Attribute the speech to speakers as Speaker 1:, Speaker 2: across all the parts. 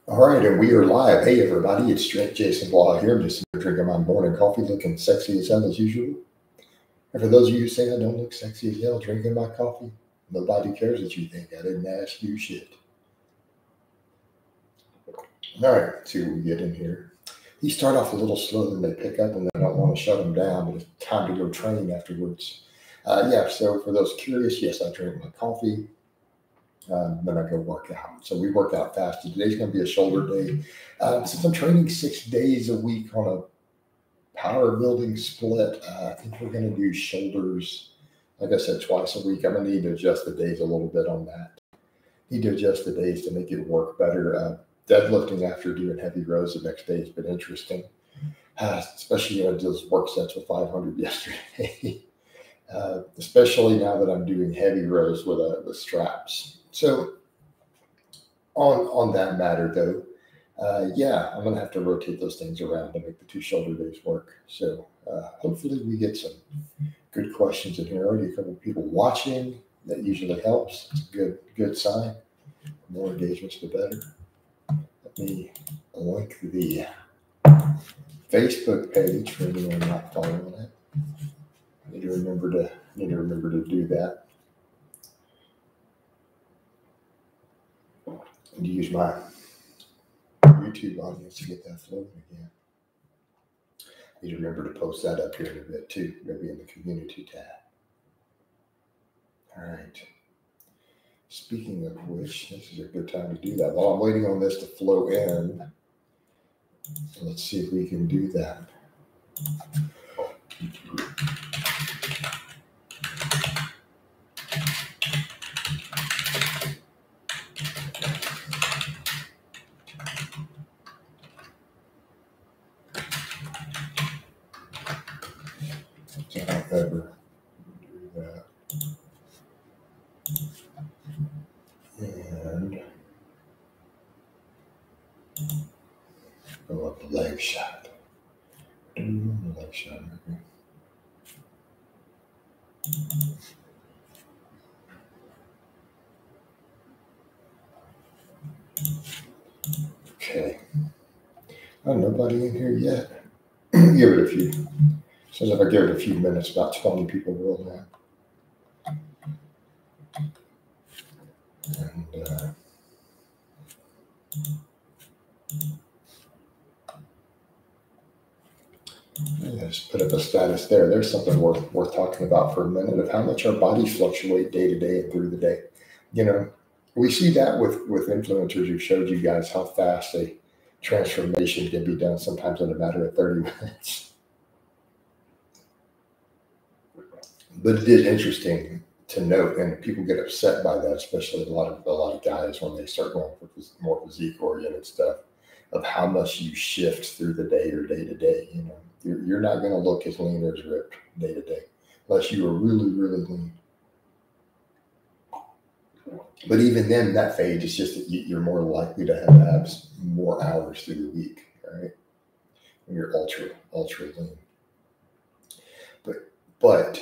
Speaker 1: All right, and we are live. Hey, everybody, it's Jason Blaha here. I'm just drinking my morning coffee, looking sexy as hell as usual. And for those of you who say I don't look sexy as hell drinking my coffee, nobody cares what you think. I didn't ask you shit. All right, let's see what we get in here. These start off a little slow, then they pick up, and then I don't want to shut them down, but it's time to go train afterwards. So for those curious, yes, I drink my coffee. Then I go work out. So we work out fast. Today's going to be a shoulder day. Since I'm training 6 days a week on a power building split, I think we're going to do shoulders, like I said, twice a week. I'm going to need to adjust the days a little bit on that. Need to adjust the days to make it work better. Deadlifting after doing heavy rows the next day has been interesting, especially those work sets with 500 yesterday. Especially now that I'm doing heavy rows with straps. So on that matter, though, I'm going to have to rotate those things around to make the 2 shoulder days work. So hopefully we get some good questions in here. Already a couple of people watching. That usually helps. It's a good sign. The more engagements, the better. Let me link the Facebook page for anyone not following it. I need to remember to do that. And to use my YouTube audience to get that flowing again. I need to remember to post that up here in a bit too, maybe in the community tab. All right. Speaking of which, this is a good time to do that. While I'm waiting on this to flow in, let's see if we can do that. Ever do that. And go up the leg shot. Do the leg shot. Okay. Oh, nobody in here yet. Give it a few. Says if I give it a few minutes, about 20 people will now. And just put up a status there. There's something worth talking about for a minute of how much our bodies fluctuate day to day and through the day. We see that with influencers who showed you guys how fast a transformation can be done, sometimes in a matter of 30 minutes. But it is interesting to note, and people get upset by that, especially a lot of guys when they start going for more physique-oriented stuff, of how much you shift through the day or day to day. You're not going to look as lean or as ripped day to day unless you are really, really lean. But even then, that fades. It's just that you're more likely to have abs more hours through the week, right? When you're ultra lean. But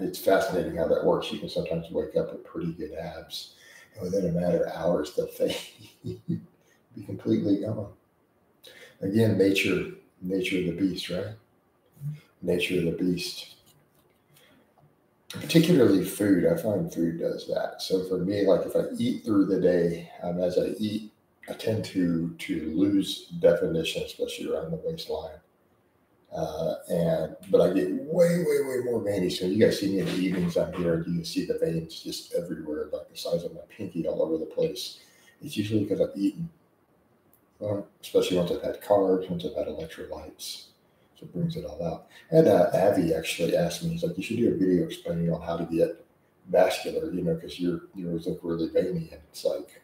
Speaker 1: it's fascinating how that works. You can sometimes wake up with pretty good abs, and within a matter of hours, they'll fade, be completely gone. Again, nature of the beast, right? Nature of the beast. Particularly food, I find food does that. So for me, like if I eat through the day, as I eat, I tend to lose definition, especially around the waistline. But I get way more veiny. So you guys see me in the evenings, I'm here, and you can see the veins just everywhere, like the size of my pinky all over the place. It's usually because I've eaten, especially once I've had carbs, once I've had electrolytes. So it brings it all out. And Avi actually asked me, he's like, you should do a video explaining on how to get vascular, because yours look really veiny. And it's like,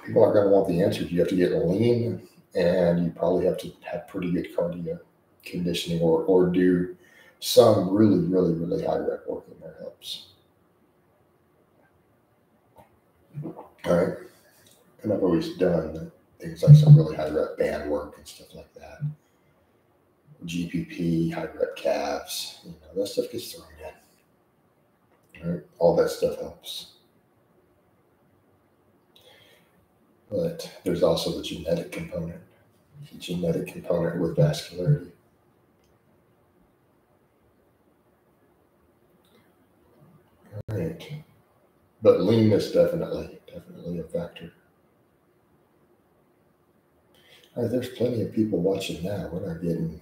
Speaker 1: people aren't going to want the answers. You have to get lean, and you probably have to have pretty good cardio conditioning or do some really high rep work in there helps. All right. And I've always done things like some really high rep band work and stuff like that. GPP, high rep calves, that stuff gets thrown in. All right. All that stuff helps. But there's also the genetic component. The genetic component with vascularity. All right. But leanness definitely a factor. All right, there's plenty of people watching now. We're not getting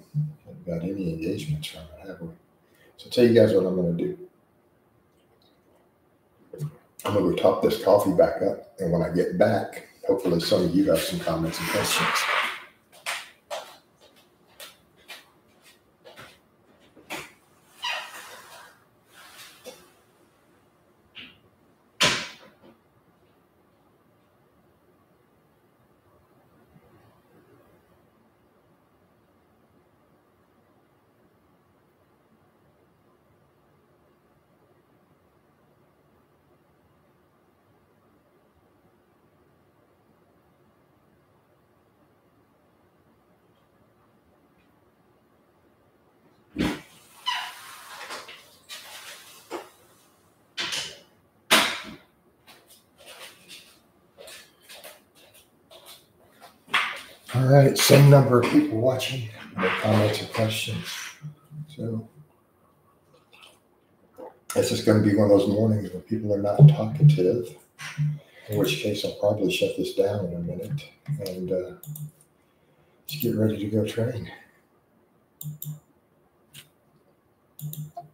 Speaker 1: got any engagements from it, have we? So I'll tell you guys what I'm going to do. I'm going to go top this coffee back up, and when I get back, hopefully some of you have some comments and questions. All right, same number of people watching, no comments or questions. So it's just going to be one of those mornings where people are not talkative, in which case I'll probably shut this down in a minute and just get ready to go train. All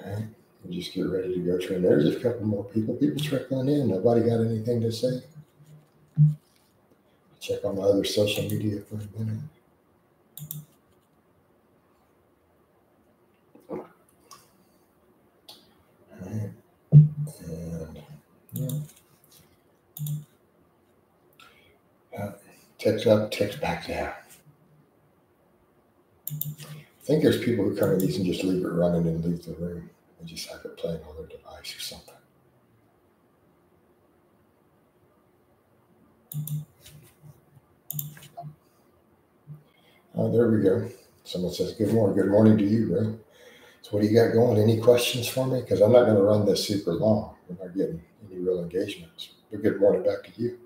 Speaker 1: right, we'll just get ready to go train. There's a couple more people trickling in. Nobody got anything to say? Check on my other social media for a minute. All right. And yeah. Text up, text back down. I think there's people who come in these and just leave it running and leave the room and just have it playing on their device or something. Oh, there we go. Someone says, good morning. Good morning to you, bro. So what do you got going? Any questions for me? Because I'm not going to run this super long. We're not getting any real engagements. But good morning back to you.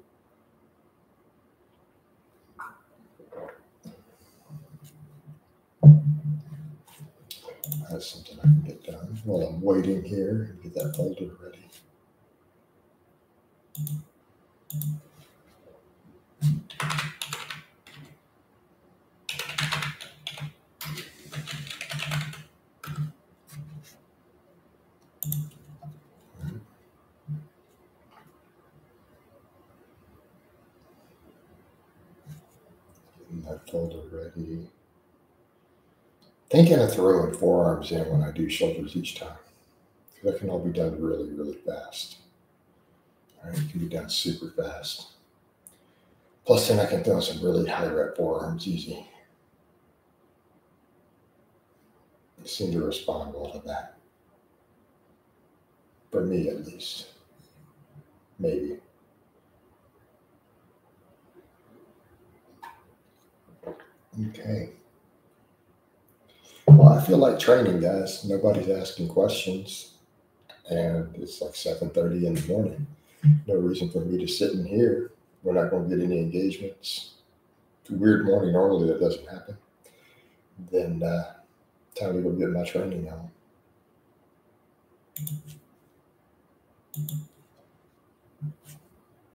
Speaker 1: That's something I can get done while I'm waiting here and get that folder ready. Getting that folder ready. Thinking of throwing forearms in when I do shoulders each time. Because that can all be done really, really fast. All right, it can be done super fast. Plus, then I can throw some really high rep forearms easy. I seem to respond well to that. For me, at least. Maybe. Okay. Well, I feel like training, guys. Nobody's asking questions. And it's like 7:30 in the morning. No reason for me to sit in here. We're not going to get any engagements. It's a weird morning. Normally that doesn't happen. Then time to go get my training on.